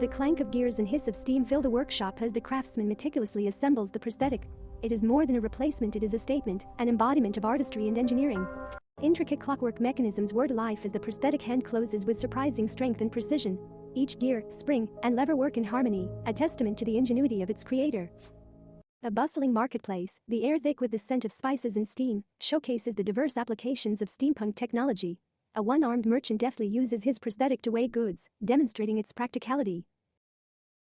The clank of gears and hiss of steam fill the workshop as the craftsman meticulously assembles the prosthetic. It is more than a replacement, it is a statement, an embodiment of artistry and engineering. Intricate clockwork mechanisms whir to life as the prosthetic hand closes with surprising strength and precision. Each gear, spring, and lever work in harmony, a testament to the ingenuity of its creator. A bustling marketplace, the air thick with the scent of spices and steam, showcases the diverse applications of steampunk technology. A one-armed merchant deftly uses his prosthetic to weigh goods, demonstrating its practicality.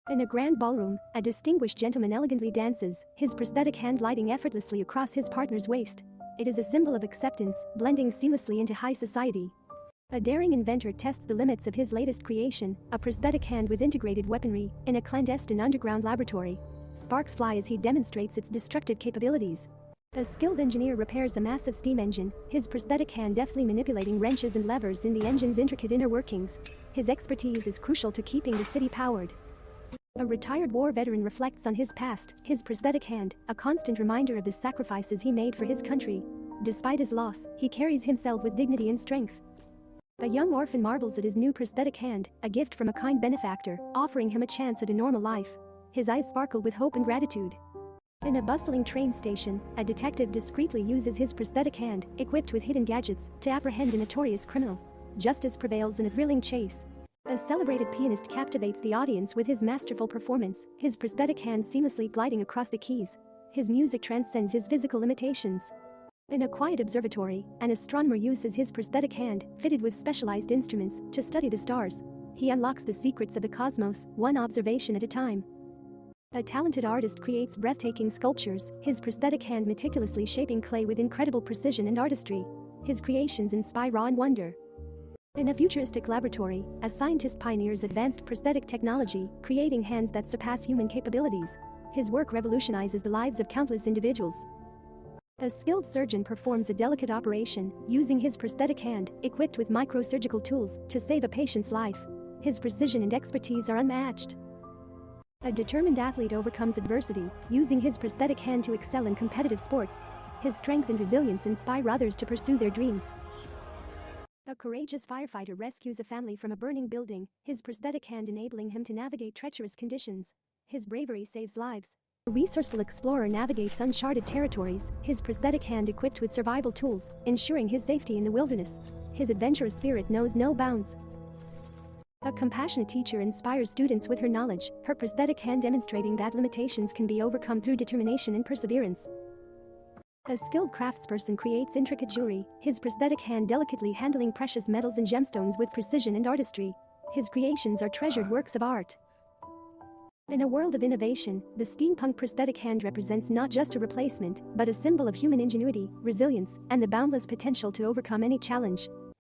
In a grand ballroom, a distinguished gentleman elegantly dances, his prosthetic hand gliding effortlessly across his partner's waist. It is a symbol of acceptance, blending seamlessly into high society. A daring inventor tests the limits of his latest creation, a prosthetic hand with integrated weaponry, in a clandestine underground laboratory. Sparks fly as he demonstrates its destructive capabilities. A skilled engineer repairs a massive steam engine, his prosthetic hand deftly manipulating wrenches and levers in the engine's intricate inner workings. His expertise is crucial to keeping the city powered. A retired war veteran reflects on his past, his prosthetic hand, a constant reminder of the sacrifices he made for his country. Despite his loss, he carries himself with dignity and strength. A young orphan marvels at his new prosthetic hand, a gift from a kind benefactor, offering him a chance at a normal life. His eyes sparkle with hope and gratitude. In a bustling train station, a detective discreetly uses his prosthetic hand, equipped with hidden gadgets, to apprehend a notorious criminal. Justice prevails in a thrilling chase. A celebrated pianist captivates the audience with his masterful performance, his prosthetic hand seamlessly gliding across the keys. His music transcends his physical limitations. In a quiet observatory, an astronomer uses his prosthetic hand, fitted with specialized instruments, to study the stars. He unlocks the secrets of the cosmos, one observation at a time. A talented artist creates breathtaking sculptures, his prosthetic hand meticulously shaping clay with incredible precision and artistry. His creations inspire awe and wonder. In a futuristic laboratory, a scientist pioneers advanced prosthetic technology, creating hands that surpass human capabilities. His work revolutionizes the lives of countless individuals. A skilled surgeon performs a delicate operation, using his prosthetic hand, equipped with microsurgical tools, to save a patient's life. His precision and expertise are unmatched. A determined athlete overcomes adversity, using his prosthetic hand to excel in competitive sports. His strength and resilience inspire others to pursue their dreams. A courageous firefighter rescues a family from a burning building, his prosthetic hand enabling him to navigate treacherous conditions. His bravery saves lives. A resourceful explorer navigates uncharted territories, his prosthetic hand equipped with survival tools, ensuring his safety in the wilderness. His adventurous spirit knows no bounds. A compassionate teacher inspires students with her knowledge, her prosthetic hand demonstrating that limitations can be overcome through determination and perseverance. A skilled craftsperson creates intricate jewelry, his prosthetic hand delicately handling precious metals and gemstones with precision and artistry. His creations are treasured works of art. In a world of innovation, the steampunk prosthetic hand represents not just a replacement, but a symbol of human ingenuity, resilience, and the boundless potential to overcome any challenge.